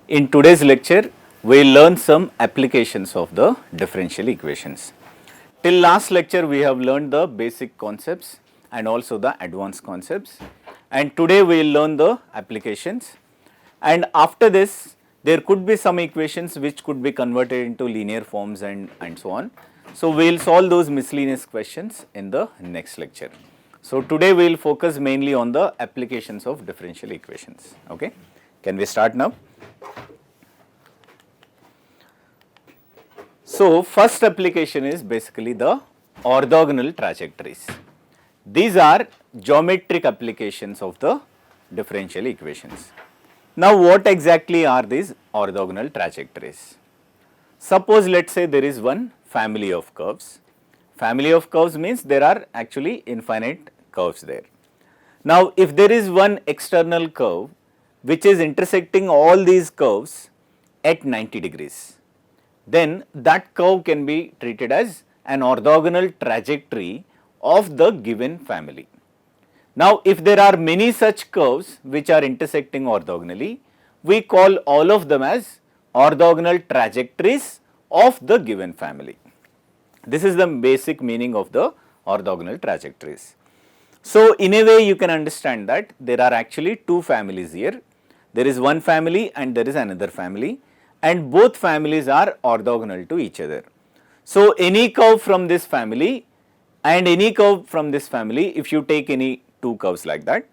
In today's lecture, we will learn some applications of the differential equations. Till last lecture, we have learned the basic concepts and also the advanced concepts, and today we will learn the applications. And after this, there could be some equations which could be converted into linear forms and so on. So, we will solve those miscellaneous questions in the next lecture. So, today we will focus mainly on the applications of differential equations. Okay. Can we start now? So, first application is basically the orthogonal trajectories. These are geometric applications of the differential equations. Now, what exactly are these orthogonal trajectories? Suppose let us say there is one family of curves. Family of curves means there are actually infinite curves there. Now, if there is one external curve which is intersecting all these curves at 90 degrees, then that curve can be treated as an orthogonal trajectory of the given family. Now, if there are many such curves which are intersecting orthogonally, we call all of them as orthogonal trajectories of the given family. This is the basic meaning of the orthogonal trajectories. So, in a way you can understand that there are actually two families here. There is one family and there is another family, and both families are orthogonal to each other. So, any curve from this family and any curve from this family, if you take any two curves like that,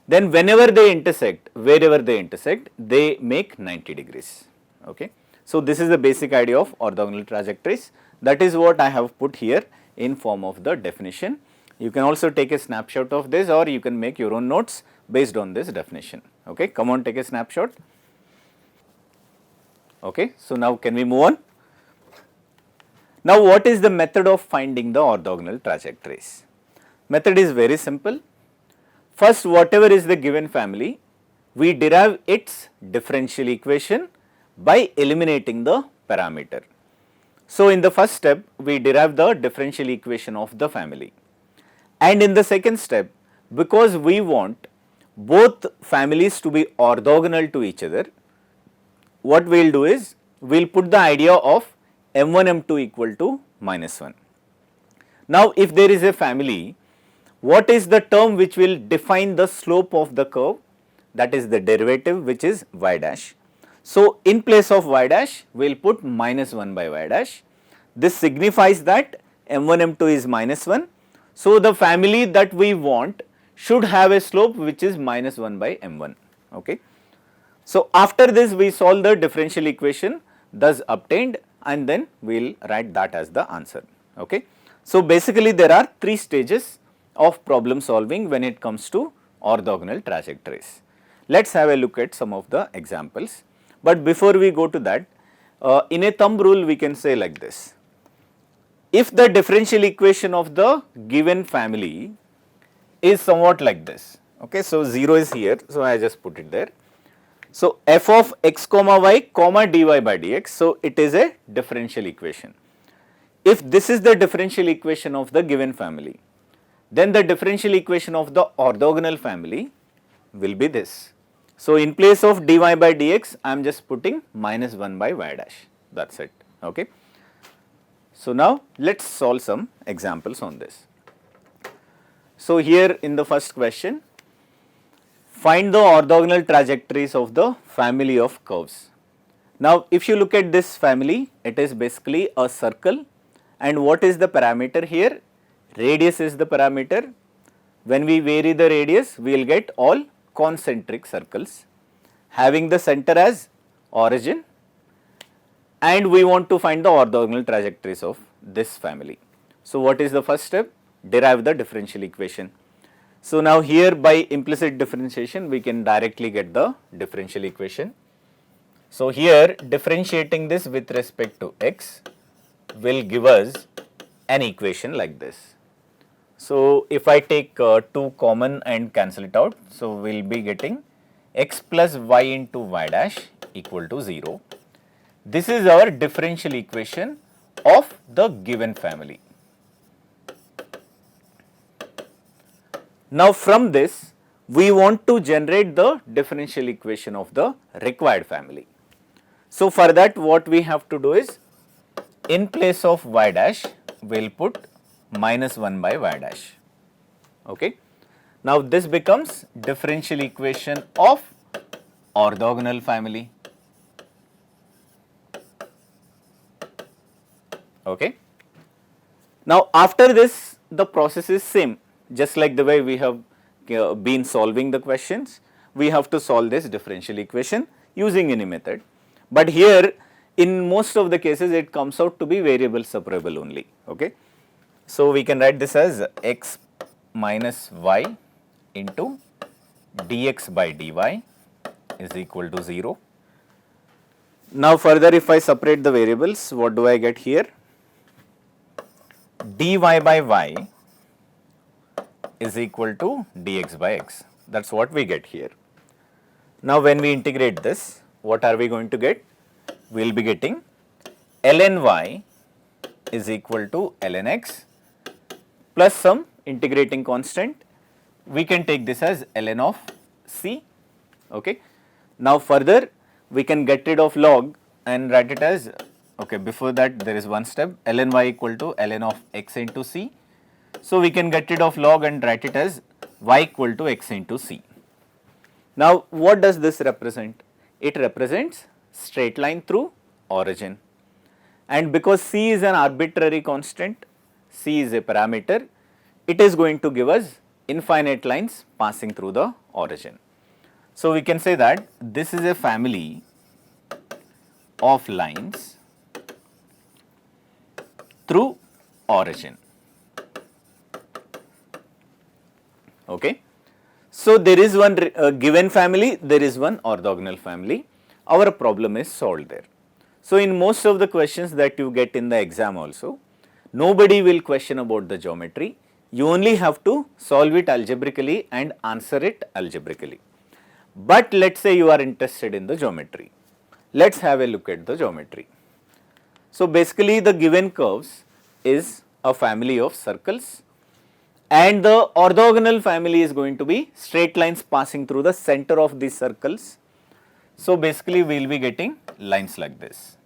then whenever they intersect, wherever they intersect, they make 90 degrees. Okay. So, this is the basic idea of orthogonal trajectories. That is what I have put here in form of the definition. You can also take a snapshot of this, or you can make your own notes based on this definition. Okay. Come on, take a snapshot. Okay. So, now can we move on? Now, what is the method of finding the orthogonal trajectories? Method is very simple. First, whatever is the given family, we derive its differential equation by eliminating the parameter. So, in the first step, we derive the differential equation of the family, and in the second step, because we want both families to be orthogonal to each other, what we will do is, we will put the idea of m1 m2 equal to minus 1. Now, if there is a family, what is the term which will define the slope of the curve? That is the derivative, which is y dash. So, in place of y dash, we will put minus 1 by y dash. This signifies that m1 m2 is minus 1. So, the family that we want should have a slope which is minus 1 by m1. Okay. So, after this we solve the differential equation thus obtained, and then we will write that as the answer. Okay. So, basically there are three stages of problem solving when it comes to orthogonal trajectories. Let us have a look at some of the examples. But before we go to that, in a thumb rule we can say like this: if the differential equation of the given family is somewhat like this, okay, so 0 is here, so I just put it there. So, f of x comma y comma dy by dx, so it is a differential equation. If this is the differential equation of the given family, then the differential equation of the orthogonal family will be this. So, in place of dy by dx, I am just putting minus 1 by y dash, that is it. Okay. So, now let us solve some examples on this. So, here in the first question, find the orthogonal trajectories of the family of curves. Now, if you look at this family, it is basically a circle, and what is the parameter here? Radius is the parameter. When we vary the radius, we will get all concentric circles having the center as origin, and we want to find the orthogonal trajectories of this family. So, what is the first step? Derive the differential equation. So, now here by implicit differentiation we can directly get the differential equation. So, here differentiating this with respect to x will give us an equation like this. So, if I take 2 common and cancel it out, so we will be getting x plus y into y dash equal to 0. This is our differential equation of the given family. Now, from this we want to generate the differential equation of the required family. So, for that what we have to do is, in place of y dash we will put minus 1 by y dash. Okay. Now, this becomes differential equation of orthogonal family. Okay. Now, after this the process is same, just like the way we have been solving the questions, we have to solve this differential equation using any method. But here in most of the cases it comes out to be variable separable only. Okay. So, we can write this as x minus y into dx by dy is equal to 0. Now, further if I separate the variables, what do I get here? dy by y is equal to dx by x. That is what we get here. Now, when we integrate this, what are we going to get? We will be getting ln y is equal to ln x plus some integrating constant. We can take this as ln of c. Okay. Now, further we can get rid of log and write it as, okay, before that there is one step, ln y equal to ln of x into c. So, we can get rid of log and write it as y equal to x into c. Now, what does this represent? It represents straight line through origin, and because c is an arbitrary constant, c is a parameter, it is going to give us infinite lines passing through the origin. So, we can say that this is a family of lines through origin. Okay. So, there is one given family, there is one orthogonal family, our problem is solved there. So, in most of the questions that you get in the exam also, nobody will question about the geometry, you only have to solve it algebraically and answer it algebraically. But let us say you are interested in the geometry, let us have a look at the geometry. So, basically the given curves is a family of circles, and the orthogonal family is going to be straight lines passing through the center of these circles. So, basically we will be getting lines like this.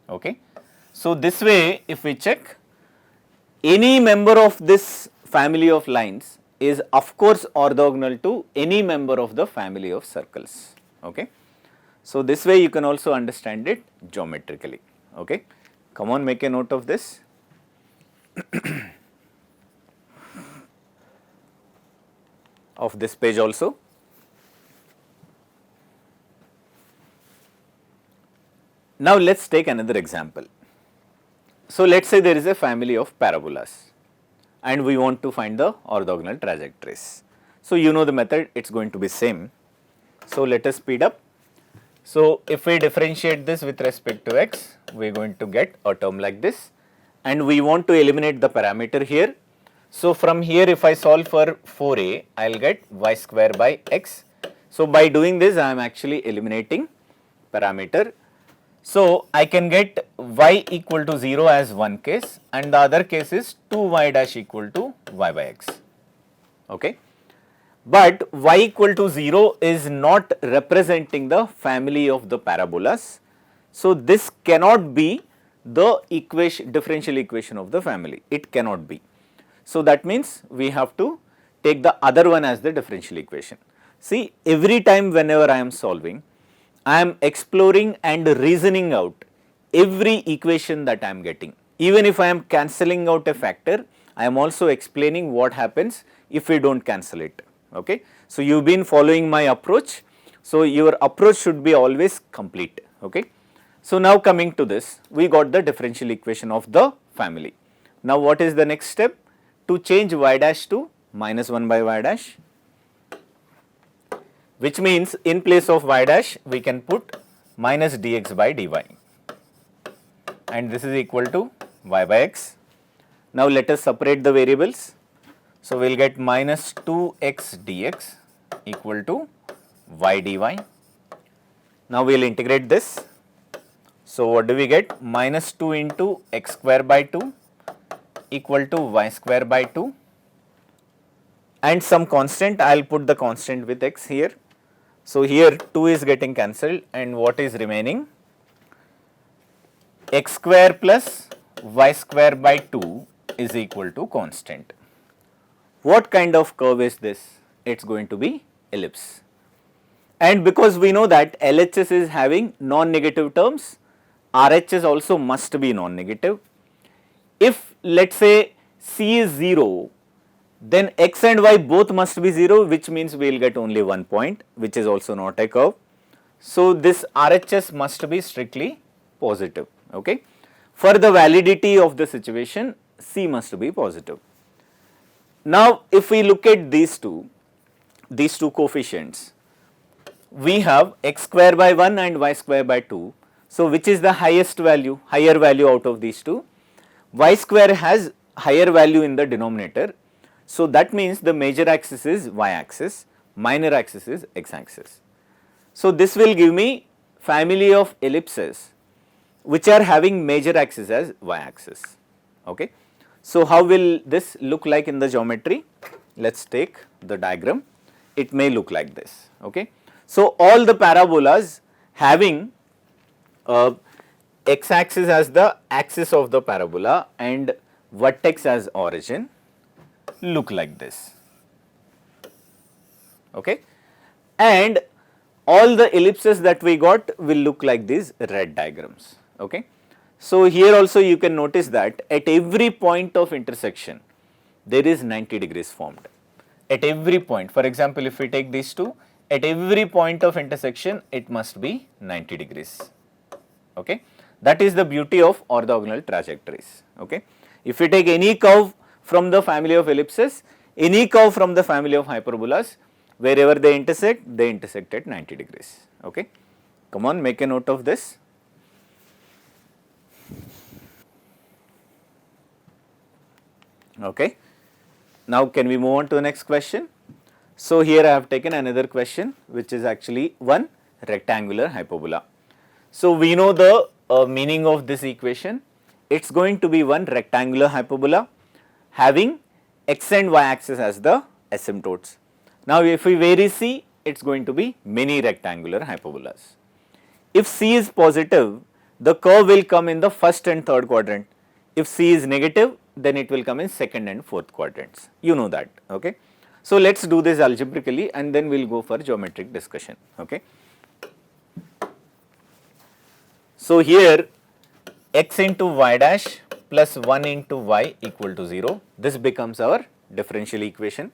Okay. So, this way if we check, any member of this family of lines is of course orthogonal to any member of the family of circles. Okay. So, this way you can also understand it geometrically. Okay. Come on, make a note of this. Of this page also. Now, let us take another example. So, let us say there is a family of parabolas and we want to find the orthogonal trajectories. So, you know the method, it is going to be same. So, let us speed up. So, if we differentiate this with respect to x, we are going to get a term like this, and we want to eliminate the parameter here. So, from here if I solve for 4a, I will get y square by x. So, by doing this I am actually eliminating parameter. So, I can get y equal to 0 as one case, and the other case is 2y dash equal to y by x. Okay. But y equal to 0 is not representing the family of the parabolas. So, this cannot be the differential equation of the family, it cannot be. So, that means we have to take the other one as the differential equation. See, every time whenever I am solving, I am exploring and reasoning out every equation that I am getting. Even if I am cancelling out a factor, I am also explaining what happens if we do not cancel it. Okay. So, you have been following my approach. So, your approach should be always complete. Okay. So, now coming to this, we got the differential equation of the family. Now, what is the next step? To change y dash to minus 1 by y dash, which means in place of y dash we can put minus dx by dy, and this is equal to y by x. Now, let us separate the variables. So, we will get minus 2x dx equal to y dy. Now, we will integrate this. So, what do we get? Minus 2 into x square by 2 equal to y square by 2, and some constant. I will put the constant with x here. So, here 2 is getting cancelled and what is remaining? X square plus y square by 2 is equal to constant. What kind of curve is this? It is going to be ellipse. And because we know that LHS is having non-negative terms, RHS also must be non-negative. If let us say C is 0, then x and y both must be 0, which means we will get only one point, which is also not a curve. So, this RHS must be strictly positive. Okay. For the validity of the situation, C must be positive. Now, if we look at these two coefficients, we have x square by 1 and y square by 2. So, which is the highest value, higher value out of these two? Y square has higher value in the denominator. So, that means the major axis is y axis, minor axis is x axis. So, this will give me family of ellipses which are having major axis as y axis. Okay. So, how will this look like in the geometry? Let us take the diagram. It may look like this. Okay. So, all the parabolas having x axis as the axis of the parabola and vertex as origin look like this. Okay. And all the ellipses that we got will look like these red diagrams. Okay. So, here also you can notice that at every point of intersection there is 90 degrees formed. At every point, for example, if we take these two, at every point of intersection it must be 90 degrees. Okay. That is the beauty of orthogonal trajectories. Okay. If we take any curve from the family of ellipses, any curve from the family of hyperbolas, wherever they intersect at 90 degrees. Okay. Come on, make a note of this. Okay. Now, can we move on to the next question? So, here I have taken another question which is actually one rectangular hyperbola. So, we know the meaning of this equation. It is going to be one rectangular hyperbola having x and y axis as the asymptotes. Now, if we vary C, it is going to be many rectangular hyperbolas. If C is positive, the curve will come in the first and third quadrant. If C is negative, then it will come in second and fourth quadrants. You know that. Okay. So, let us do this algebraically and then we will go for geometric discussion. Okay. So, here x into y dash plus 1 into y equal to 0. This becomes our differential equation.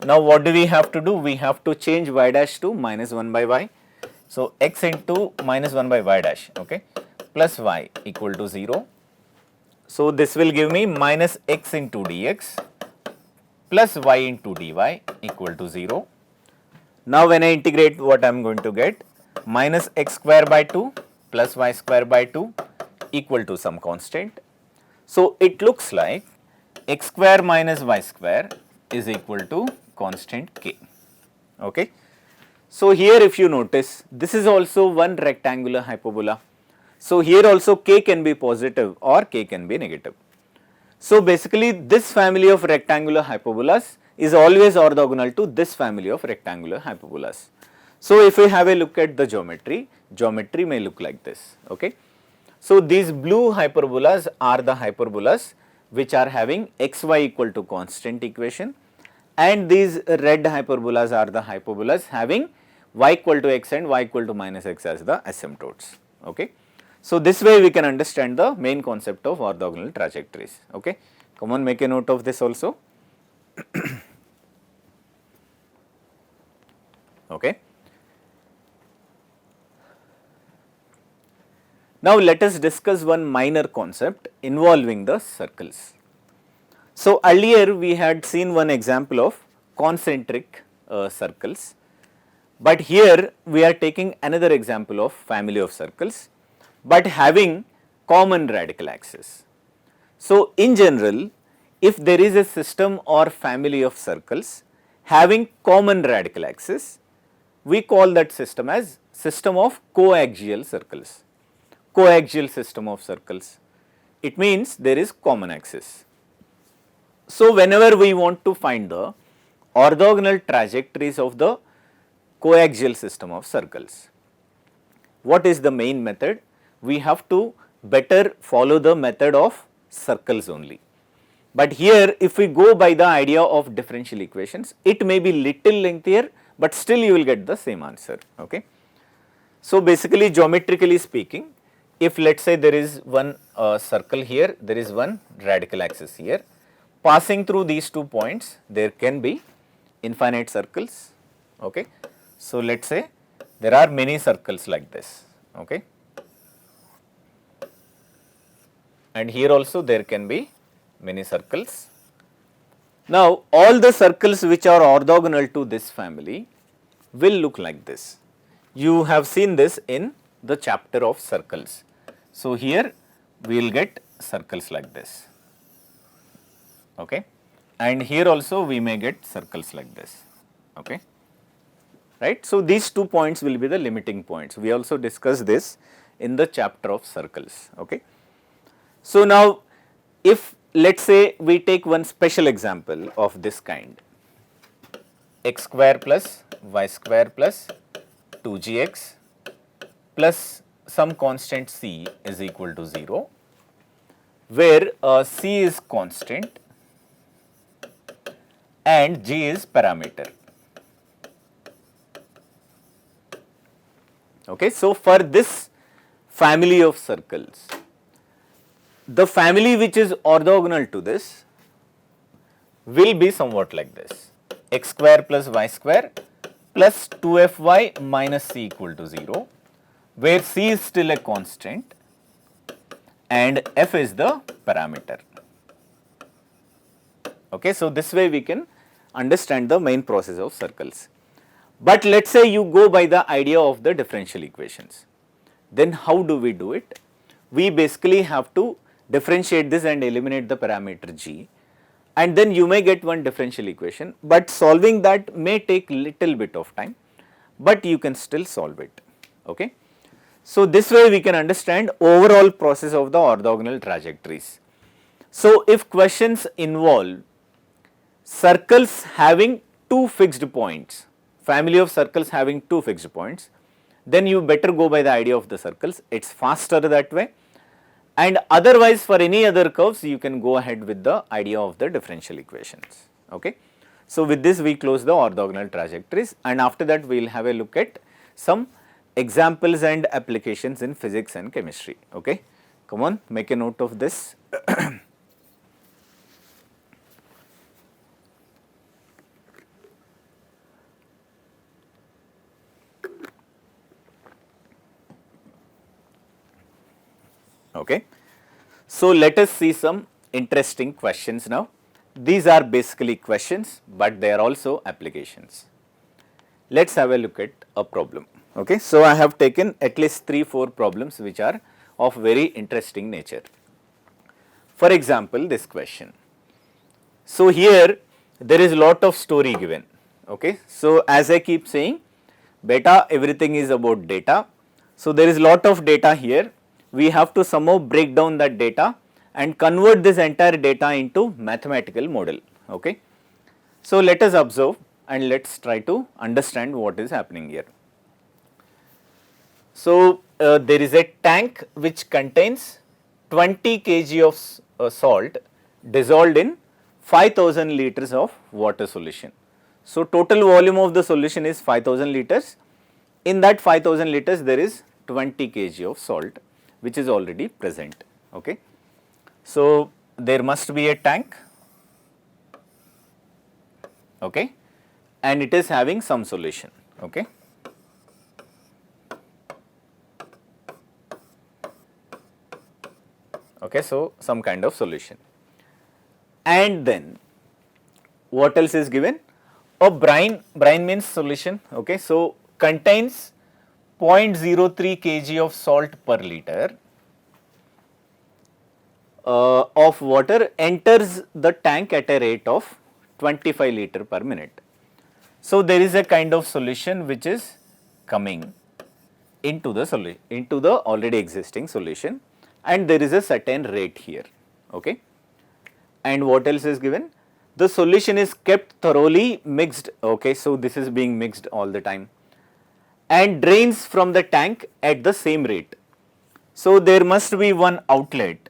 Now, what do we have to do? We have to change y dash to minus 1 by y. So, x into minus 1 by y dash, okay, plus y equal to 0. So, this will give me minus x into dx plus y into dy equal to 0. Now, when I integrate, what I am going to get? Minus x square by 2 plus y square by 2 equal to some constant. So, it looks like x square minus y square is equal to constant k. Okay. So, here if you notice, this is also one rectangular hyperbola. So, here also k can be positive or k can be negative. So, basically this family of rectangular hyperbolas is always orthogonal to this family of rectangular hyperbolas. So, if we have a look at the geometry, geometry may look like this. Okay. So, these blue hyperbolas are the hyperbolas which are having xy equal to constant equation, and these red hyperbolas are the hyperbolas having y equal to x and y equal to minus x as the asymptotes. Okay. So, this way we can understand the main concept of orthogonal trajectories. Okay. Come on, make a note of this also. Okay. Now, let us discuss one minor concept involving the circles. So, earlier we had seen one example of concentric circles, but here we are taking another example of family of circles, but having common radical axis. So, in general, if there is a system or family of circles having common radical axis, we call that system as system of coaxial circles. Coaxial system of circles. It means there is common axis. So, whenever we want to find the orthogonal trajectories of the coaxial system of circles. What is the main method? We have to better follow the method of circles only. But here if we go by the idea of differential equations, it may be little lengthier, but still you will get the same answer. Okay. So, basically geometrically speaking, if let us say there is one circle here, there is one radical axis here, passing through these 2 points, there can be infinite circles. Okay. So, let us say there are many circles like this. Okay. And here also there can be many circles. Now, all the circles which are orthogonal to this family will look like this. You have seen this in the chapter of circles. So, here we will get circles like this, okay, and here also we may get circles like this, okay, right. So, these 2 points will be the limiting points. We also discussed this in the chapter of circles, okay. So, now if let us say we take one special example of this kind, x square plus y square plus 2gx plus some constant c is equal to 0, where c is constant and g is parameter. Okay. So, for this family of circles, the family which is orthogonal to this will be somewhat like this, x square plus y square plus 2fy minus c equal to 0, where c is still a constant and f is the parameter. Okay. So, this way we can understand the main process of circles. But let us say you go by the idea of the differential equations, then how do we do it? We basically have to differentiate this and eliminate the parameter g, and then you may get one differential equation, but solving that may take little bit of time, but you can still solve it. Okay. So, this way we can understand overall process of the orthogonal trajectories. So, if questions involve circles having 2 fixed points, family of circles having 2 fixed points, then you better go by the idea of the circles, it is faster that way. And otherwise for any other curves you can go ahead with the idea of the differential equations. Okay. So, with this we close the orthogonal trajectories, and after that we will have a look at some examples and applications in physics and chemistry. Okay. Come on, make a note of this. Okay. So, let us see some interesting questions now. These are basically questions, but they are also applications. Let us have a look at a problem. Okay. So, I have taken at least 3-4 problems which are of very interesting nature. For example, this question. So, here there is lot of story given. Okay. So, as I keep saying, beta, everything is about data. So, there is lot of data here. We have to somehow break down that data and convert this entire data into mathematical model. Okay. So, let us observe and let us try to understand what is happening here. So, there is a tank which contains 20 kg of salt dissolved in 5000 liters of water solution. So, total volume of the solution is 5000 liters. In that 5000 liters there is 20 kg of salt which is already present. Okay. So, there must be a tank, okay, and it is having some solution. Okay. Okay, so some kind of solution, and then what else is given? A brine means solution. Okay, so contains 0.03 kg of salt per liter of water enters the tank at a rate of 25 liter per minute. So, there is a kind of solution which is coming into the already existing solution, and there is a certain rate here. Okay. And what else is given? the solution is kept thoroughly mixed, okay, so this is being mixed all the time, and drains from the tank at the same rate. So there must be one outlet,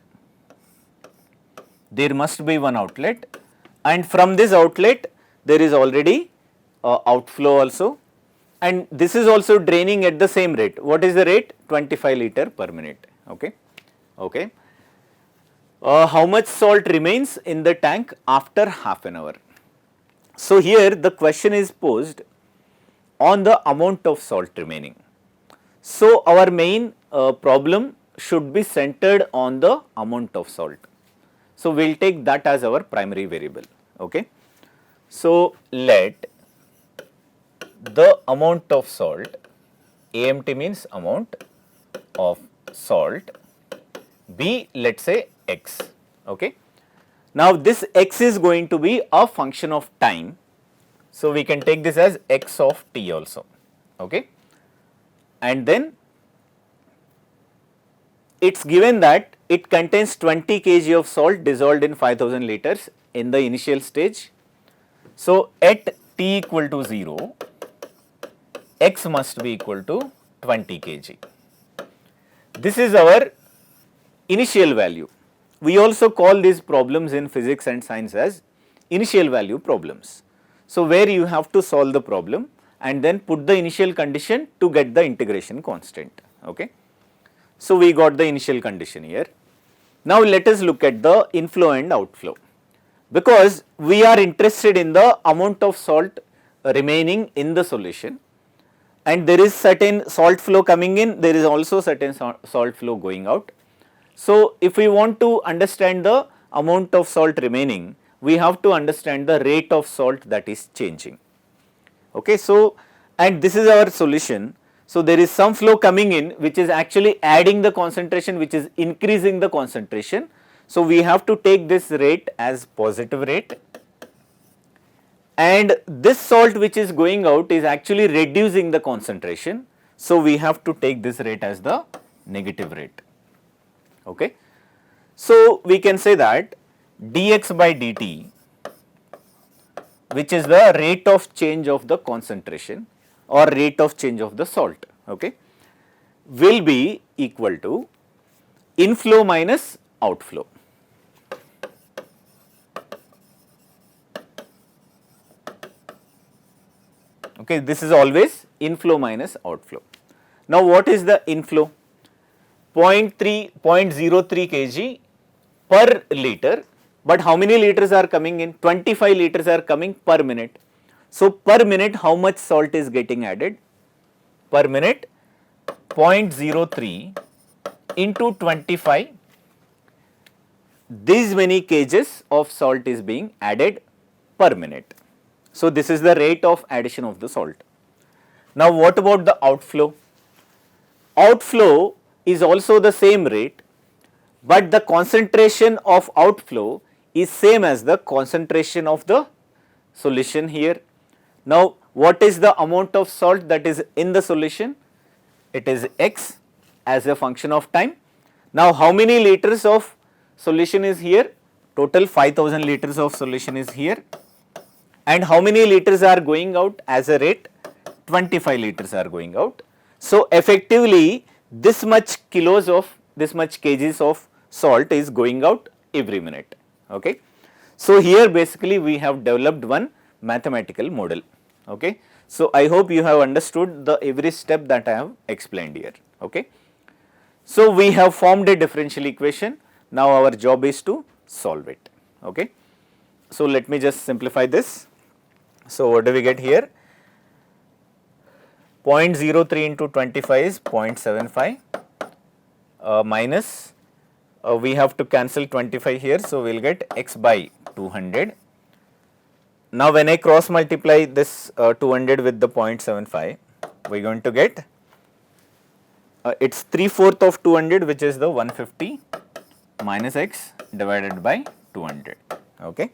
and from this outlet there is already outflow also, and this is also draining at the same rate. What is the rate? 25 liter per minute, okay. How much salt remains in the tank after half an hour? So here the question is posed on the amount of salt remaining. So our main problem should be centered on the amount of salt. So we will take that as our primary variable, okay. So let the amount of salt, AMT means amount of salt, be, let us say, x, okay. Now this x is going to be a function of time, so we can take this as x of t also, okay. And then it is given that it contains 20 kg of salt dissolved in 5000 liters in the initial stage. So at t equal to 0, x must be equal to 20 kg. This is our initial value. We also call these problems in physics and science as initial value problems. So where you have to solve the problem and then put the initial condition to get the integration constant, okay. So we got the initial condition here. Now let us look at the inflow and outflow, because we are interested in the amount of salt remaining in the solution, and there is certain salt flow coming in, there is also certain salt flow going out. So if we want to understand the amount of salt remaining, we have to understand the rate of salt that is changing, okay. So and this is our solution. So there is some flow coming in which is actually adding the concentration, which is increasing the concentration. So we have to take this rate as positive rate, and this salt which is going out is actually reducing the concentration. So we have to take this rate as the negative rate, okay. So we can say that dx by dt, which is the rate of change of the concentration or rate of change of the salt, okay, will be equal to inflow minus outflow. Okay, this is always inflow minus outflow. Now what is the inflow? 0.03 kg per liter, but how many liters are coming in? 25 liters are coming per minute. So per minute how much salt is getting added? Per minute 0.03 into 25, these many kgs of salt is being added per minute. So this is the rate of addition of the salt. Now what about the outflow? Outflow is also the same rate, but the concentration of outflow is same as the concentration of the solution here. Now what is the amount of salt that is in the solution? It is x as a function of time. Now how many liters of solution is here? Total 5000 liters of solution is here. And how many liters are going out as a rate? 25 liters are going out. So effectively this much kilos of, this much kgs of salt is going out every minute, okay. So here basically we have developed one mathematical model, okay. So I hope you have understood the every step that I have explained here, okay. So we have formed a differential equation. Now our job is to solve it, okay. So let me just simplify this. So what do we get here? 0.03 into 25 is 0.75 minus, we have to cancel 25 here, so we will get x by 200. Now when I cross multiply this 200 with the 0.75, we are going to get, it is 3/4 of 200, which is the 150 minus x divided by 200, okay.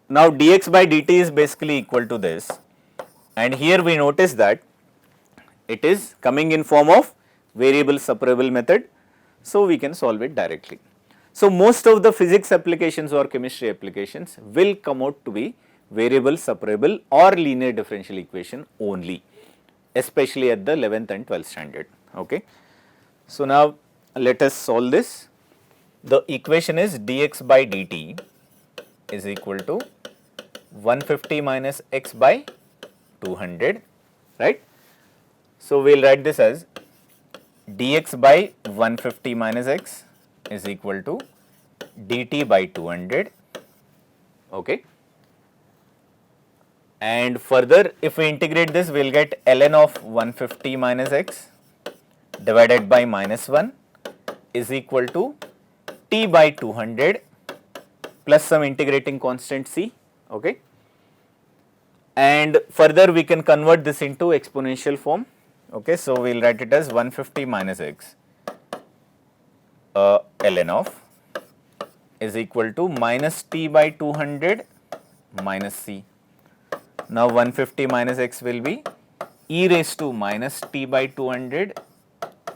Now dx by dt is basically equal to this, and here we notice that it is coming in form of variable separable method, so we can solve it directly. So, most of the physics applications or chemistry applications will come out to be variable separable or linear differential equation only, especially at the 11th and 12th standard. Okay. So, now let us solve this. The equation is dx by dt is equal to 150 minus x by 200, right. So, we will write this as dx by 150 minus x is equal to dt by 200, okay. And further if we integrate this, we will get ln of 150 minus x divided by minus 1 is equal to t by 200 plus some integrating constant c, okay. And further we can convert this into exponential form, okay. So, we will write it as 150 minus x ln of is equal to minus t by 200 minus c. Now, 150 minus x will be e raised to minus t by 200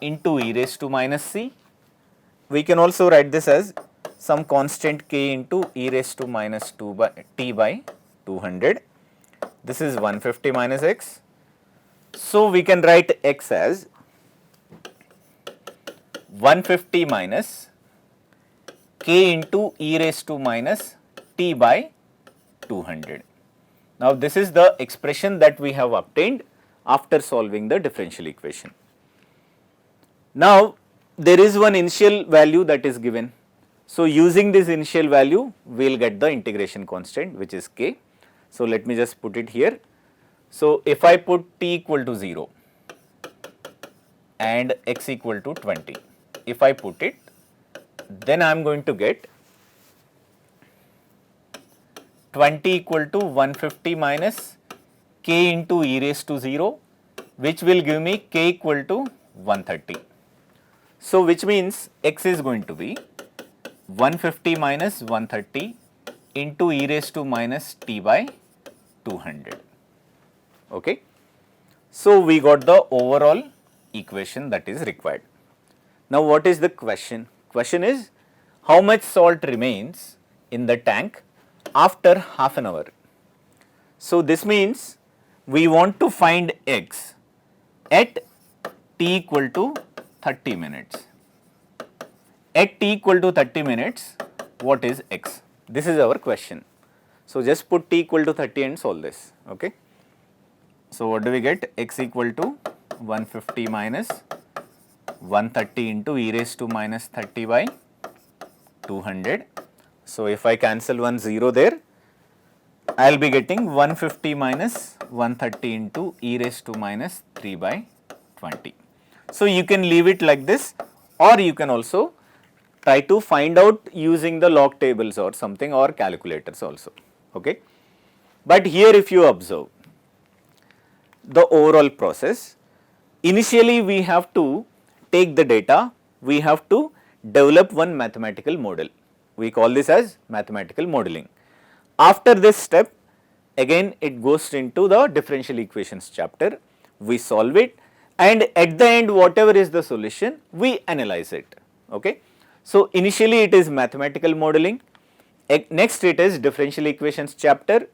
into e raised to minus c. We can also write this as some constant k into e raised to minus 2 by t by 200. This is 150 minus x. So, we can write x as 150 minus k into e raised to minus t by 200. Now, this is the expression that we have obtained after solving the differential equation. Now, there is one initial value that is given. So, using this initial value, we will get the integration constant, which is k. So, let me just put it here. So, if I put t equal to 0 and x equal to 20, if I put it, then I am going to get 20 equal to 150 minus k into e raised to 0, which will give me k equal to 130. So, which means x is going to be 150 minus 130 into e raised to minus t by 200. Okay. So, we got the overall equation that is required. Now, what is the question? Question is how much salt remains in the tank after half an hour. So, this means we want to find x at t equal to 30 minutes. At t equal to 30 minutes, what is x? This is our question. So, just put t equal to 30 and solve this. Okay. So, what do we get? X equal to 150 minus 130 into e raised to minus 30 by 200. So, if I cancel 1 0 there, I will be getting 150 minus 130 into e raised to minus 3 by 20. So, you can leave it like this, or you can also try to find out using the log tables or something, or calculators also. Okay. But here if you observe the overall process, initially we have to take the data, we have to develop one mathematical model. We call this as mathematical modeling. After this step, again it goes into the differential equations chapter, we solve it, and at the end whatever is the solution, we analyze it. Okay. So, initially it is mathematical modeling, next it is differential equations chapter,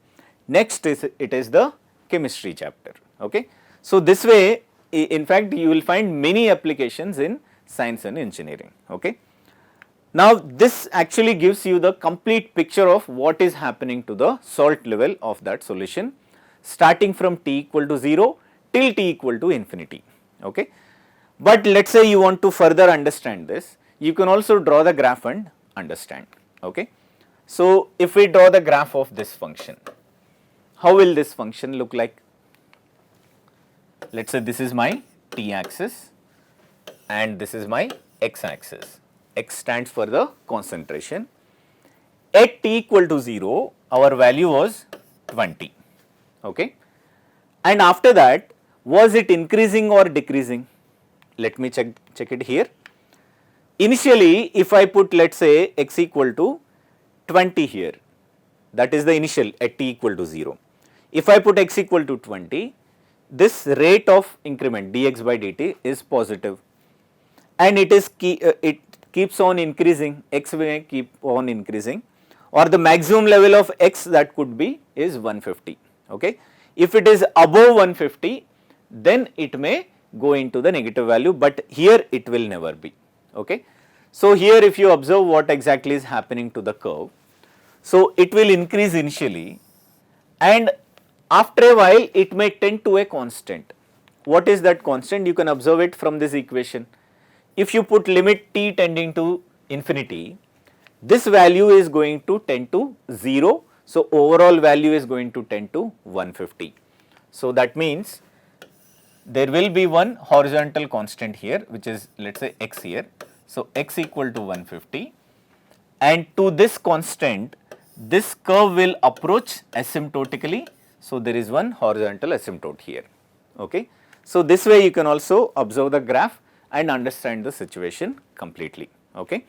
next is it is the chemistry chapter. Okay. So, this way in fact you will find many applications in science and engineering. Okay. Now, this actually gives you the complete picture of what is happening to the salt level of that solution, starting from t equal to 0 till t equal to infinity. Okay. But let us say you want to further understand this, you can also draw the graph and understand. Okay. So, if we draw the graph of this function, how will this function look like? Let us say this is my t axis and this is my x axis. X stands for the concentration. At t equal to 0, our value was 20. Okay. And after that, was it increasing or decreasing? Let me check it here. Initially, if I put let us say x equal to 20 here, that is the initial at t equal to 0. If I put x equal to 20, this rate of increment dx by dt is positive, and it is keeps on increasing, x may keep on increasing, or the maximum level of x that could be is 150. Okay. If it is above 150, then it may go into the negative value, but here it will never be. Okay. So, here if you observe what exactly is happening to the curve, so it will increase initially and after a while it may tend to a constant. What is that constant? You can observe it from this equation. If you put limit t tending to infinity, this value is going to tend to 0. So, overall value is going to tend to 150. So, that means there will be one horizontal constant here, which is let us say x here. So, x equal to 150, and to this constant this curve will approach asymptotically. So, there is one horizontal asymptote here. Okay. So, this way you can also observe the graph and understand the situation completely. Okay.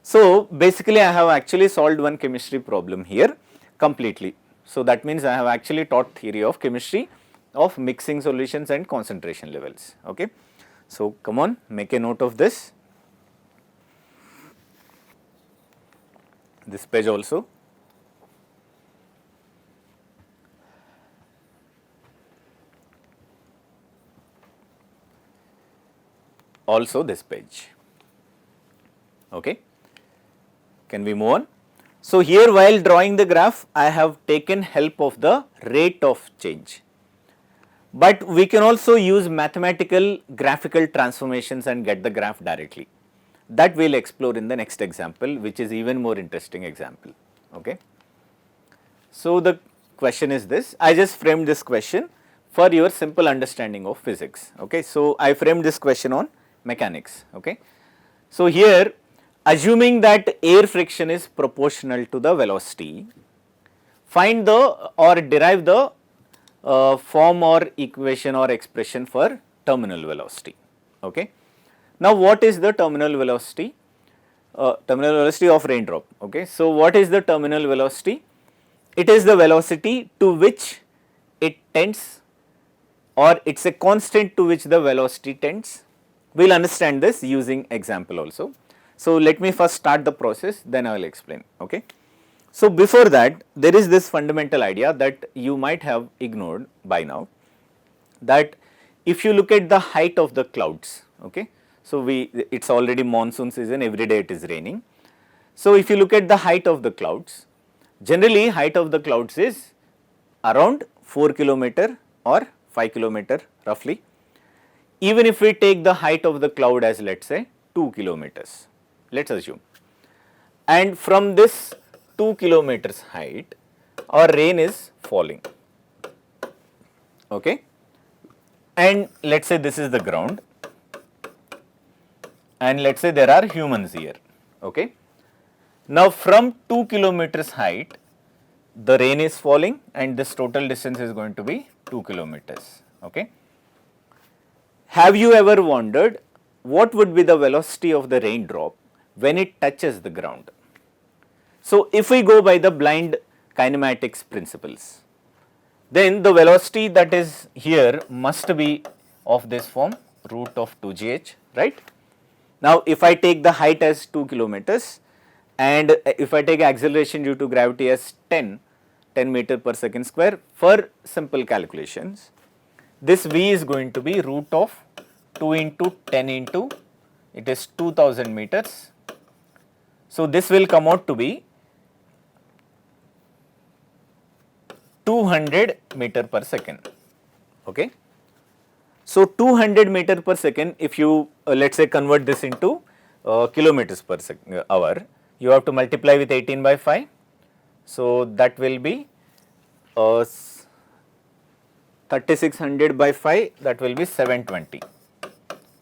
So, basically I have actually solved one chemistry problem here completely. So, that means I have actually taught theory of chemistry of mixing solutions and concentration levels. Okay. So, come on, make a note of this page also. Also this page. Okay. Can we move on? So, here while drawing the graph, I have taken help of the rate of change, but we can also use mathematical graphical transformations and get the graph directly. That we will explore in the next example, which is even more interesting example. Okay. So, the question is this, I just framed this question for your simple understanding of physics. Okay. So, I framed this question on mechanics. Okay. So, here assuming that air friction is proportional to the velocity, find the or derive the form or equation or expression for terminal velocity. Okay. Now, what is the terminal velocity? Terminal velocity of raindrop. Okay. So, what is the terminal velocity? It is the velocity to which it tends, or it is a constant to which the velocity tends. We will understand this using example also. So, let me first start the process, then I will explain. Okay. So, before that there is this fundamental idea that you might have ignored by now, that if you look at the height of the clouds. Okay. So, it is already monsoon season, every day it is raining. So, if you look at the height of the clouds, generally height of the clouds is around 4 kilometer or 5 kilometer roughly. Even if we take the height of the cloud as let us say 2 kilometers, let us assume, and from this 2 kilometers height our rain is falling. Okay. And let us say this is the ground, and let us say there are humans here. Okay. Now, from 2 kilometers height the rain is falling and this total distance is going to be 2 kilometers. Okay. Have you ever wondered what would be the velocity of the raindrop when it touches the ground? So, if we go by the blind kinematics principles, then the velocity that is here must be of this form, root of 2gh, right. Now, if I take the height as 2 kilometers and if I take acceleration due to gravity as 10 meter per second square for simple calculations, this v is going to be root of 2 into 10 into it is 2000 meters. So, this will come out to be 200 meter per second. Okay. So, 200 meter per second, if you let us say convert this into kilometers per hour, you have to multiply with 18 by 5. So, that will be 3600 by 5, that will be 720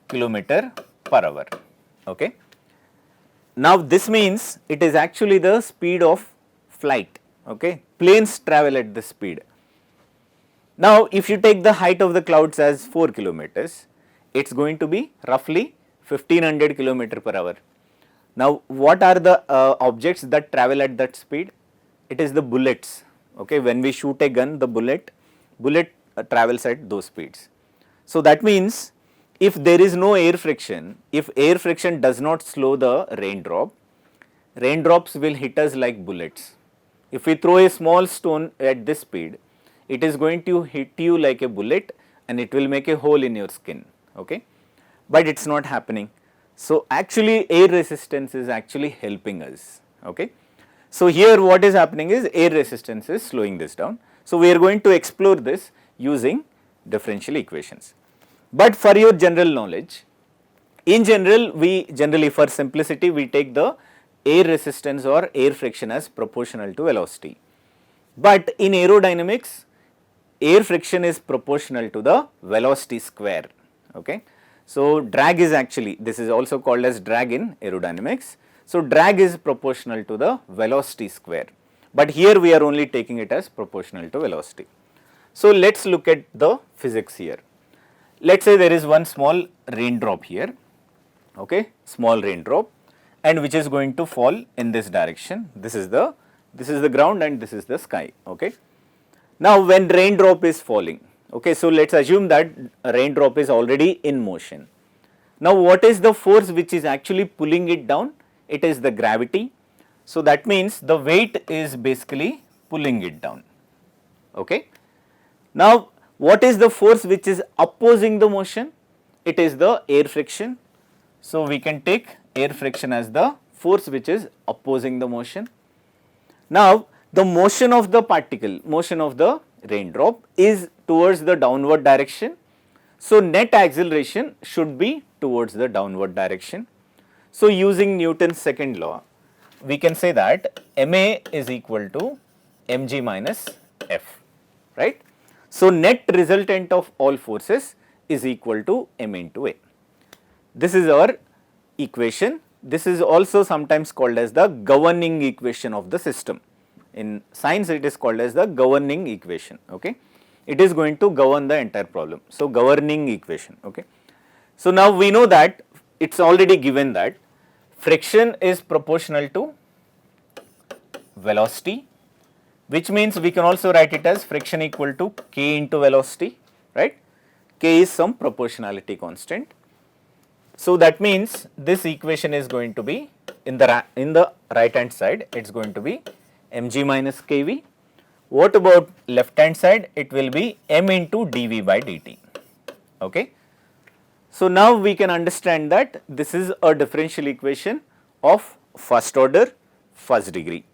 kilometer per hour. Okay. Now, this means it is actually the speed of flight. Okay. Planes travel at this speed. Now, if you take the height of the clouds as 4 kilometers, it is going to be roughly 1500 kilometer per hour. Now, what are the objects that travel at that speed? It is the bullets. Okay. When we shoot a gun, the bullet travels at those speeds. So, that means if there is no air friction, if air friction does not slow the raindrops will hit us like bullets. If we throw a small stone at this speed, it is going to hit you like a bullet and it will make a hole in your skin, okay. But it is not happening. So, actually air resistance is actually helping us, okay. So, here what is happening is air resistance is slowing this down. So, we are going to explore this using differential equations. But for your general knowledge, in general we generally for simplicity we take the air resistance or air friction as proportional to velocity. But in aerodynamics, air friction is proportional to the velocity square, okay. So, drag is actually, this is also called as drag in aerodynamics. So, drag is proportional to the velocity square, but here we are only taking it as proportional to velocity. So, let us look at the physics here. Let us say there is one small raindrop here, okay, small raindrop, and which is going to fall in this direction. This is the ground and this is the sky, okay. Now, when raindrop is falling, okay, so let us assume that a raindrop is already in motion. Now, what is the force which is actually pulling it down? It is the gravity. So, that means the weight is basically pulling it down, okay. Now, what is the force which is opposing the motion? It is the air friction. So, we can take air friction as the force which is opposing the motion. Now, the motion of the particle, motion of the raindrop is towards the downward direction. So, net acceleration should be towards the downward direction. So, using Newton's second law, we can say that ma is equal to mg minus f, right. So, net resultant of all forces is equal to m into a. This is our equation. This is also sometimes called as the governing equation of the system. In science it is called as the governing equation, okay. It is going to govern the entire problem. So, governing equation, okay. So, now we know that it is already given that friction is proportional to velocity, which means we can also write it as friction equal to k into velocity, right. K is some proportionality constant. So, that means this equation is going to be in the right hand side, it is going to be mg minus kv. What about left hand side? It will be m into dv by dt, okay. So, now we can understand that this is a differential equation of first order, first degree.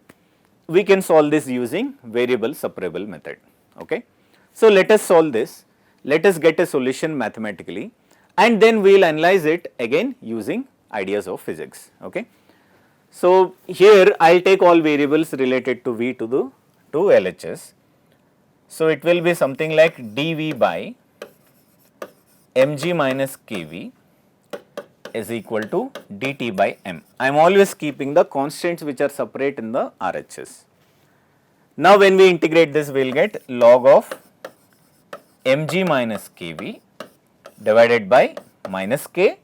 We can solve this using variable separable method, okay. So, let us solve this, let us get a solution mathematically and then we will analyze it again using ideas of physics, okay. So, here I will take all variables related to V to LHS. So, it will be something like dV by mg minus kV is equal to dt by m. I am always keeping the constants which are separate in the RHS. Now, when we integrate this, we will get log of mg minus kV divided by minus k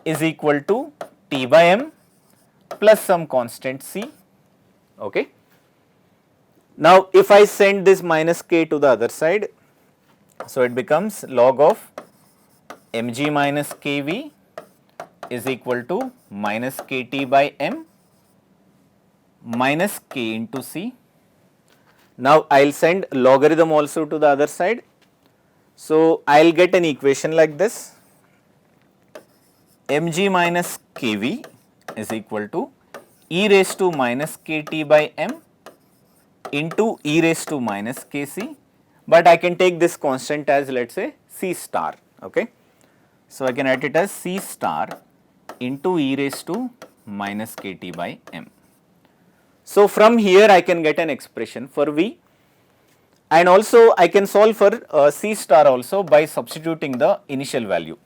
is equal to t by m plus some constant c, okay. Now, if I send this minus k to the other side, so it becomes log of mg minus kV is equal to minus kt by m minus k into c. Now, I will send logarithm also to the other side. So, I will get an equation like this, mg minus kV is equal to e raised to minus kt by m into e raised to minus kc, but I can take this constant as let us say c star, okay. So, I can write it as c star into e raised to minus kt by m. So, from here I can get an expression for V and also I can solve for c star also by substituting the initial value.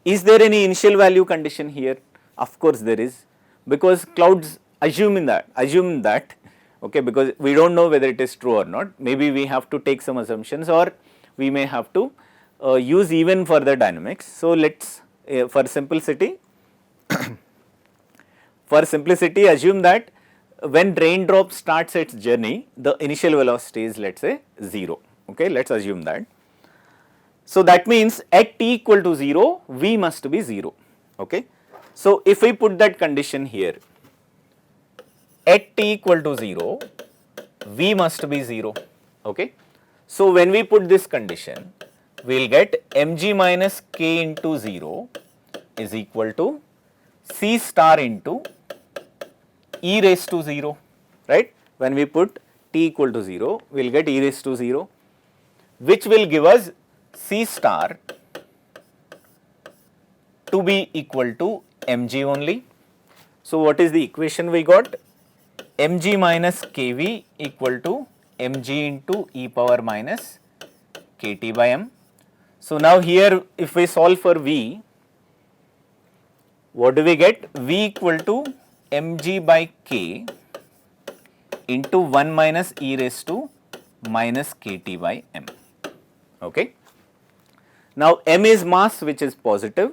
Is there any initial value condition here? Of course, there is, because clouds assume that, okay, because we do not know whether it is true or not. Maybe we have to take some assumptions or we may have to use even further dynamics. So, let us for simplicity assume that when raindrop starts its journey, the initial velocity is let us say 0, okay, let us assume that. So that means at t equal to 0, v must be 0. Okay. So if we put that condition here, at t equal to 0, v must be 0. Okay. So when we put this condition, we will get mg minus k into 0 is equal to c star into e raised to 0, right. When we put t equal to 0, we will get e raised to 0, which will give us c star to be equal to mg only. So what is the equation we got? Mg minus kv equal to mg into e power minus kt by m. So now here if we solve for v, what do we get? V equal to mg by k into 1 minus e raised to minus kt by m. Okay. Now m is mass, which is positive,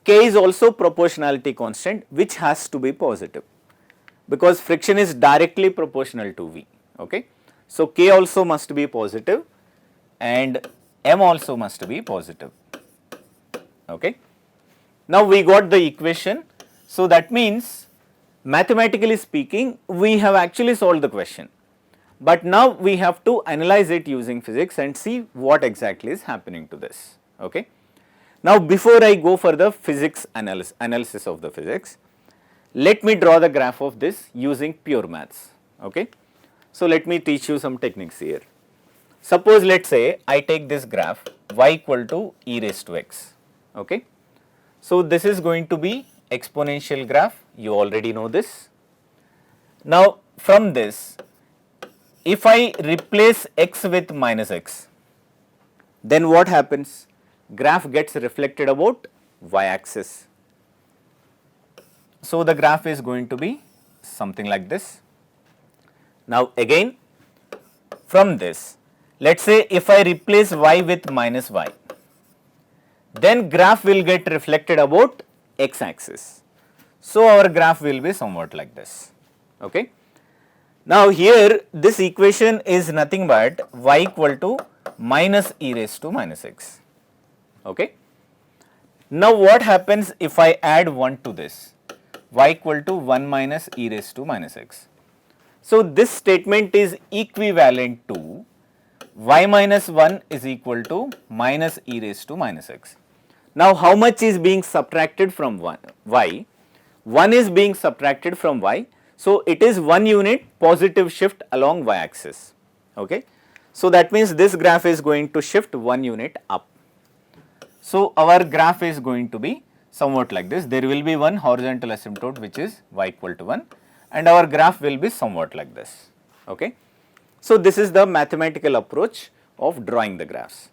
k is also proportionality constant, which has to be positive because friction is directly proportional to v. Okay. So k also must be positive and m also must be positive. Okay. Now we got the equation. So that means mathematically speaking, we have actually solved the question, but now we have to analyze it using physics and see what exactly is happening to this. Okay. Now before I go for the physics analysis of the physics, let me draw the graph of this using pure maths. Okay. So let me teach you some techniques here. Suppose let us say I take this graph y equal to e raised to x. Okay. So this is going to be exponential graph, you already know this. Now from this, if I replace x with minus x, then what happens? Graph gets reflected about y axis. So the graph is going to be something like this. Now again from this, let us say if I replace y with minus y, then graph will get reflected about x axis. So our graph will be somewhat like this. Okay. Now here this equation is nothing but y equal to minus e raised to minus x. Okay. Now what happens if I add 1 to this? Y equal to 1 minus e raised to minus x. So this statement is equivalent to y minus 1 is equal to minus e raised to minus x. Now how much is being subtracted from y? 1 is being subtracted from y. So it is 1 unit positive shift along y axis. Okay. So that means this graph is going to shift 1 unit up. So our graph is going to be somewhat like this. There will be one horizontal asymptote which is y equal to 1 and our graph will be somewhat like this. Okay. So this is the mathematical approach of drawing the graphs.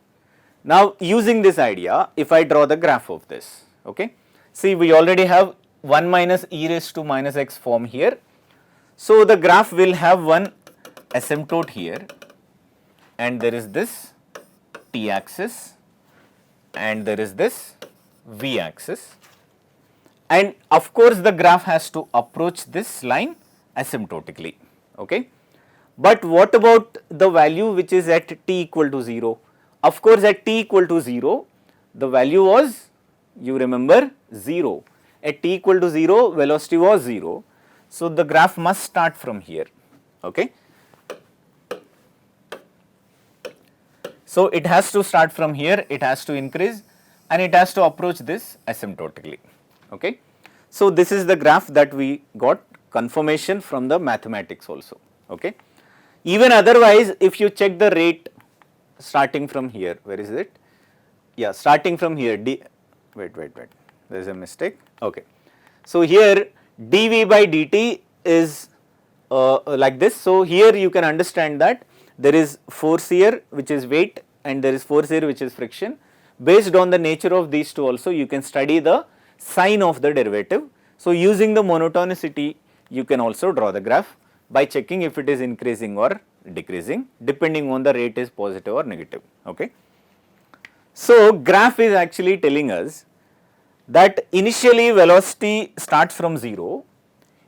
Now using this idea, if I draw the graph of this, okay, see we already have 1 minus e raised to minus x form here. So the graph will have one asymptote here and there is this t axis and there is this v axis, and of course the graph has to approach this line asymptotically. Okay. But what about the value which is at t equal to 0? Of course at t equal to 0, the value was, you remember, 0. At t equal to 0, velocity was 0. So the graph must start from here. Okay. So it has to start from here, it has to increase and it has to approach this asymptotically. Okay. So this is the graph that we got confirmation from the mathematics also. Okay. Even otherwise, if you check the rate starting from here, where is it? Yeah, starting from here, wait, there is a mistake. Okay. So here dv by dt is like this. So here you can understand that there is force here which is weight and there is force here which is friction. Based on the nature of these two also, you can study the sign of the derivative. So using the monotonicity, you can also draw the graph by checking if it is increasing or decreasing depending on the rate is positive or negative. Okay. So graph is actually telling us that initially velocity starts from 0,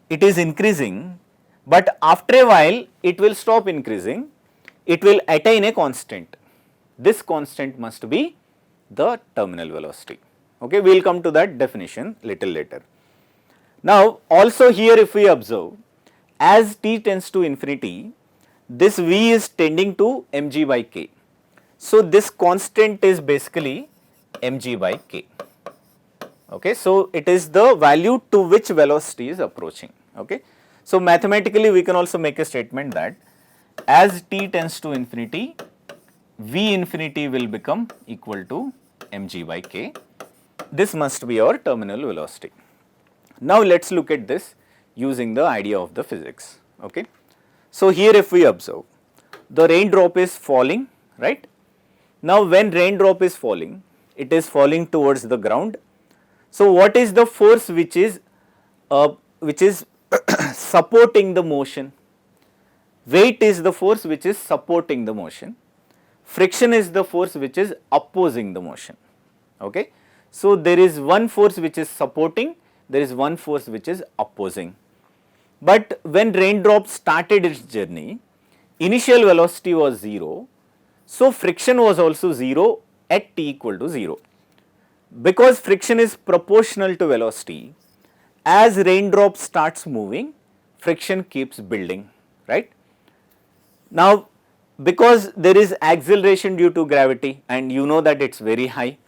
it is increasing, but after a while it will stop increasing, it will attain a constant. This constant must be the terminal velocity. Okay, we will come to that definition little later. Now, also here if we observe, as t tends to infinity, this v is tending to mg by k. So, this constant is basically mg by k. Okay, so it is the value to which velocity is approaching. Okay, so mathematically we can also make a statement that as t tends to infinity, v infinity will become equal to mg by k. This must be our terminal velocity. Now let us look at this using the idea of the physics. Okay, so here if we observe, the raindrop is falling, right? Now when raindrop is falling, it is falling towards the ground. So what is the force which is supporting the motion? Weight is the force which is supporting the motion. Friction is the force which is opposing the motion. Okay, so there is one force which is supporting, there is one force which is opposing. But when raindrop started its journey, initial velocity was 0, so friction was also 0 at t equal to 0. Because friction is proportional to velocity, as raindrop starts moving, friction keeps building, right? Now, because there is acceleration due to gravity and you know that it is very high,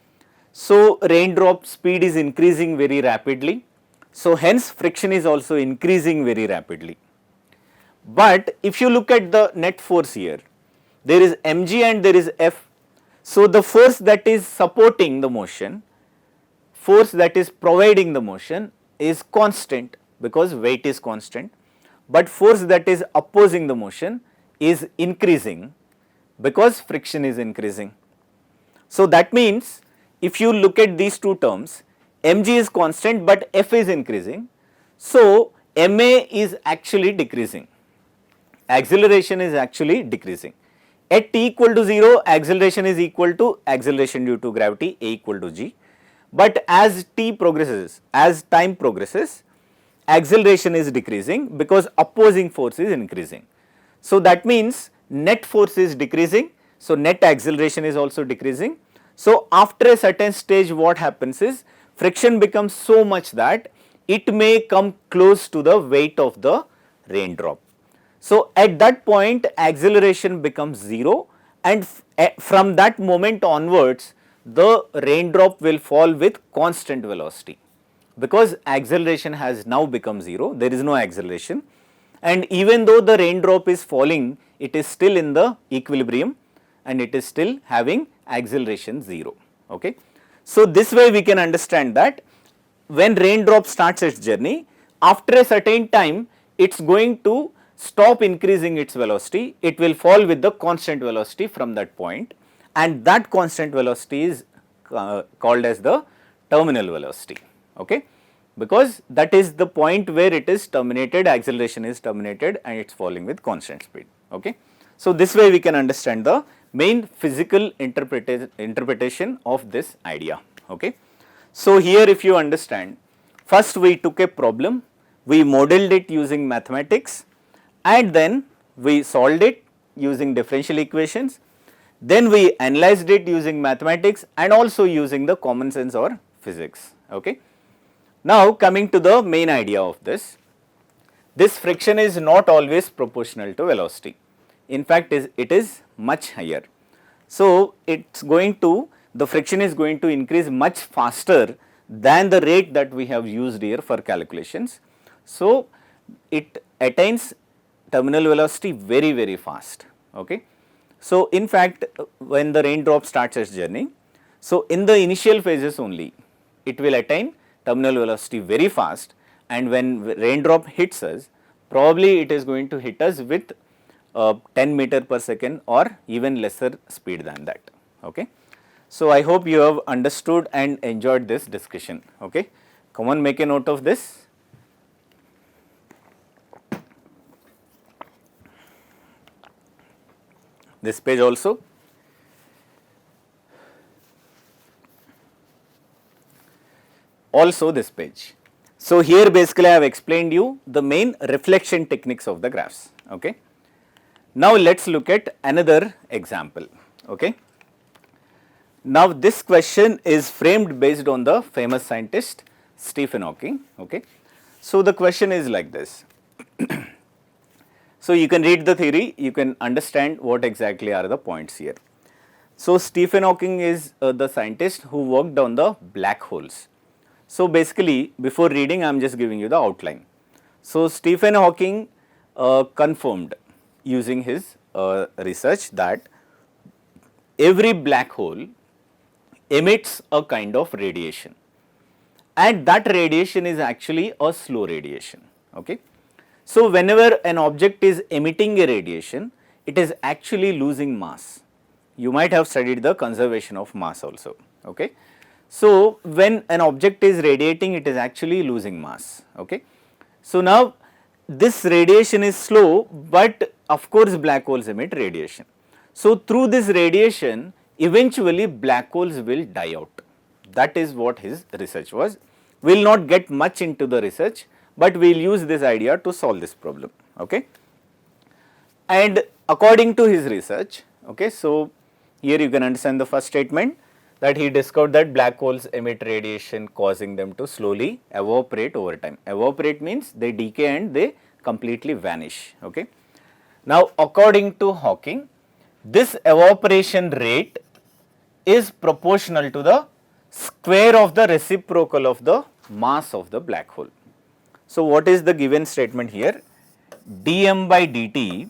so raindrop speed is increasing very rapidly. So, hence friction is also increasing very rapidly. But if you look at the net force here, there is mg and there is F. So, the force that is supporting the motion, force that is providing the motion is constant because weight is constant, but force that is opposing the motion is increasing because friction is increasing. So, that means if you look at these two terms, mg is constant but F is increasing. So, ma is actually decreasing, acceleration is actually decreasing. At t equal to 0, acceleration is equal to acceleration due to gravity, a equal to g. But as t progresses, as time progresses, acceleration is decreasing because opposing force is increasing. So, that means net force is decreasing, so net acceleration is also decreasing. So, after a certain stage what happens is friction becomes so much that it may come close to the weight of the raindrop. So, at that point acceleration becomes 0 and from that moment onwards the raindrop will fall with constant velocity because acceleration has now become 0, there is no acceleration, and even though the raindrop is falling, it is still in the equilibrium and it is still having acceleration 0. Okay. So, this way we can understand that when raindrop starts its journey, after a certain time it is going to stop increasing its velocity, it will fall with the constant velocity from that point, and that constant velocity is called as the terminal velocity. Okay, because that is the point where it is terminated, acceleration is terminated and it is falling with constant speed. Okay. So, this way we can understand the main physical interpretation of this idea. Okay. So, here if you understand, first we took a problem, we modeled it using mathematics and then we solved it using differential equations, then we analyzed it using mathematics and also using the common sense or physics. Okay. Now, coming to the main idea of this friction is not always proportional to velocity. In fact, it is much higher. So, it's going to, the friction is going to increase much faster than the rate that we have used here for calculations. So, it attains terminal velocity very, very fast. Okay. So, in fact, when the raindrop starts its journey, so in the initial phases only, it will attain terminal velocity very fast, and when raindrop hits us, probably it is going to hit us with 10 meter per second or even lesser speed than that. Okay. So, I hope you have understood and enjoyed this discussion. Okay. Come on, make a note of this. This page also. Also this page. So, here basically I have explained you the main reflection techniques of the graphs. Okay. Now, let us look at another example. Okay. Now this question is framed based on the famous scientist Stephen Hawking. Okay. So the question is like this. So you can read the theory, you can understand what exactly are the points here. So Stephen Hawking is the scientist who worked on the black holes. So basically, before reading, I am just giving you the outline. So Stephen Hawking confirmed using his research that every black hole emits a kind of radiation, and that radiation is actually a slow radiation. Okay. So whenever an object is emitting a radiation, it is actually losing mass. You might have studied the conservation of mass also. Okay. So when an object is radiating, it is actually losing mass. Okay. So now this radiation is slow, but of course black holes emit radiation. So through this radiation, eventually black holes will die out. That is what his research was. We will not get much into the research, but we will use this idea to solve this problem. Okay. And according to his research, okay, so here you can understand the first statement, that he discovered that black holes emit radiation, causing them to slowly evaporate over time. Evaporate means they decay and they completely vanish. Okay. Now according to Hawking, this evaporation rate is proportional to the square of the reciprocal of the mass of the black hole. So what is the given statement here? dm by dt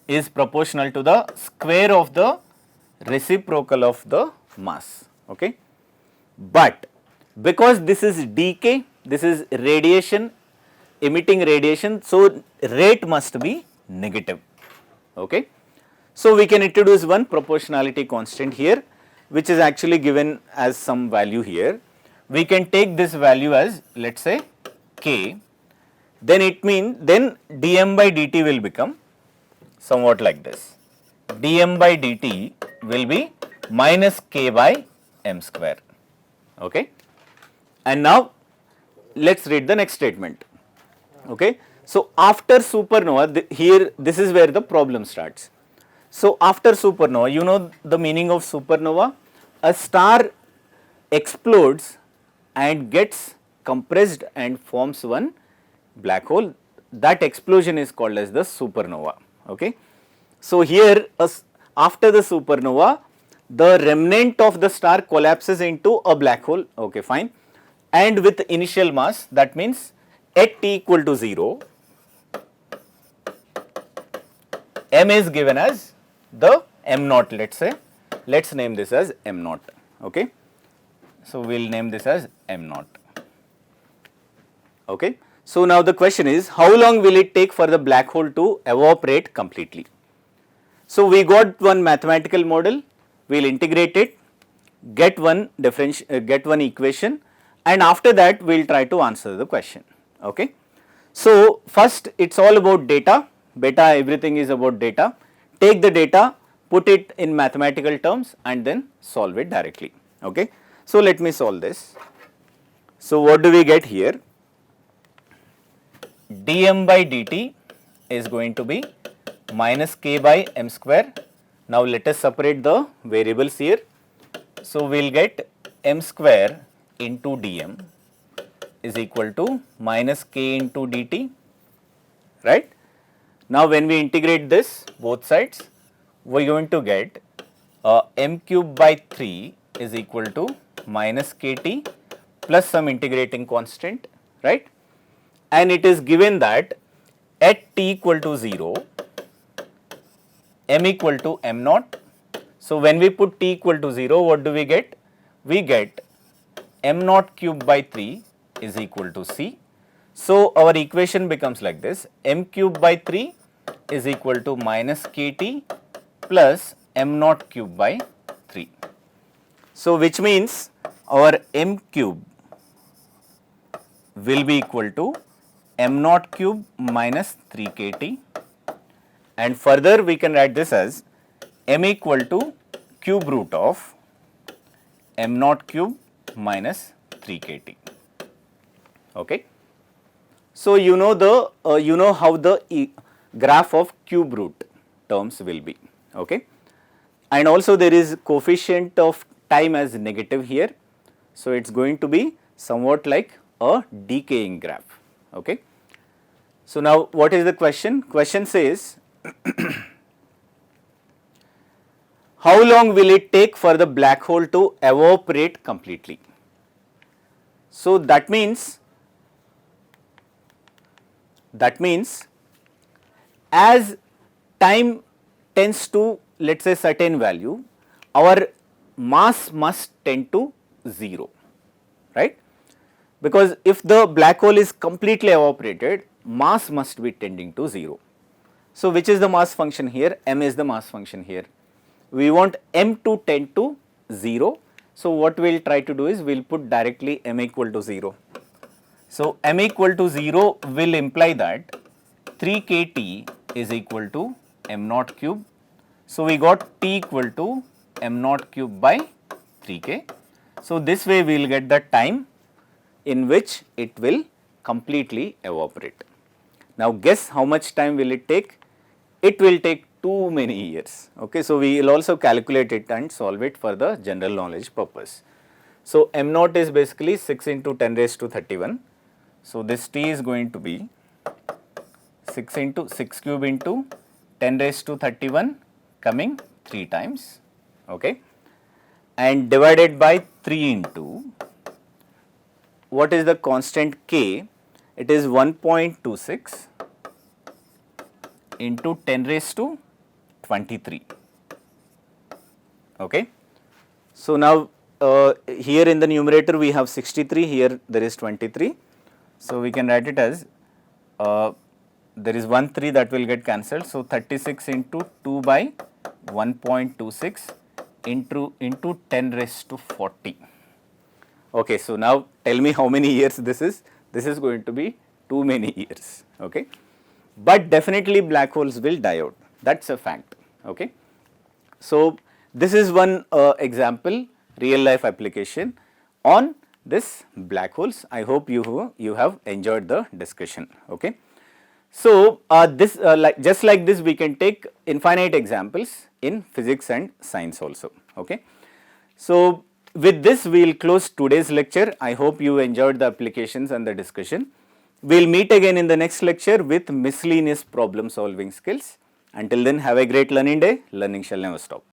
is proportional to the square of the reciprocal of the mass. Okay. But because this is decay, this is radiation, emitting radiation, so rate must be negative. Okay. So we can introduce one proportionality constant here, which is actually given as some value here. We can take this value as, let us say, k, then it means then dm by dt will become somewhat like this. dm by dt will be minus k by m square. Okay. And now let us read the next statement. Okay. So after supernova, here this is where the problem starts. So after supernova, you know the meaning of supernova, a star explodes and gets compressed and forms one black hole. That explosion is called as the supernova. Okay. So here after the supernova, the remnant of the star collapses into a black hole. Okay, fine. And with initial mass, that means at t equal to 0, m is given as the m naught, let us say. Let us name this as m naught. Okay. So we will name this as m naught. Okay. So now the question is, how long will it take for the black hole to evaporate completely? So we got one mathematical model, we will integrate it, get one equation, and after that we will try to answer the question. Okay. So first it is all about data, everything is about data. Take the data, put it in mathematical terms and then solve it directly. Okay. So let me solve this. So what do we get here? dm by dt is going to be minus k by m square. Now let us separate the variables here. So we will get m square into dm is equal to minus k into dt, right. Now when we integrate this both sides, we are going to get m cube by 3 is equal to minus kt plus some integrating constant, right. And it is given that at t equal to 0, m equal to m naught. So when we put t equal to 0, what do we get? We get m naught cube by 3 is equal to c. So our equation becomes like this, m cube by 3 is equal to minus kt plus m naught cube by 3. So which means our m cube will be equal to m naught cube minus 3 kt, and further we can write this as m equal to cube root of m naught cube minus 3 kt. Okay. So you know how the graph of cube root terms will be. Okay. and also there is coefficient of time as negative here. So, it is going to be somewhat like a decaying graph. Okay. So, now what is the question? Question says how long will it take for the black hole to evaporate completely? So, that means as time tends to, let us say, certain value, our mass must tend to 0, right? Because if the black hole is completely evaporated, mass must be tending to 0. So, which is the mass function here? M is the mass function here. We want M to tend to 0. So, what we will try to do is we will put directly M equal to 0. So, M equal to 0 will imply that 3 kT is equal to M naught cube. So, we got T equal to M naught cube by 3K. So, this way we will get the time in which it will completely evaporate. Now, guess how much time will it take? It will take too many years. Okay. So, we will also calculate it and solve it for the general knowledge purpose. So, M naught is basically 6 into 10 raised to 31. So, this T is going to be 6 into 6 cube into 10 raised to 31 coming 3 times, okay, and divided by 3 into what is the constant K? It is 1.26 into 10 raised to 23. Okay. So, now here in the numerator we have 63, here there is 23. So, we can write it as there is 1 3 that will get cancelled. So, 36 into 2 by 1.26 into 10 raised to 40. Okay. So, now tell me how many years this is? This is going to be too many years. Okay. But definitely black holes will die out, that is a fact. Okay. So, this is one example, real life application on this black holes. I hope you have enjoyed the discussion. Okay. So, this just like this we can take infinite examples in physics and science also. Okay. So, with this we will close today's lecture. I hope you enjoyed the applications and the discussion. We will meet again in the next lecture with miscellaneous problem solving skills. Until then, have a great learning day. Learning shall never stop.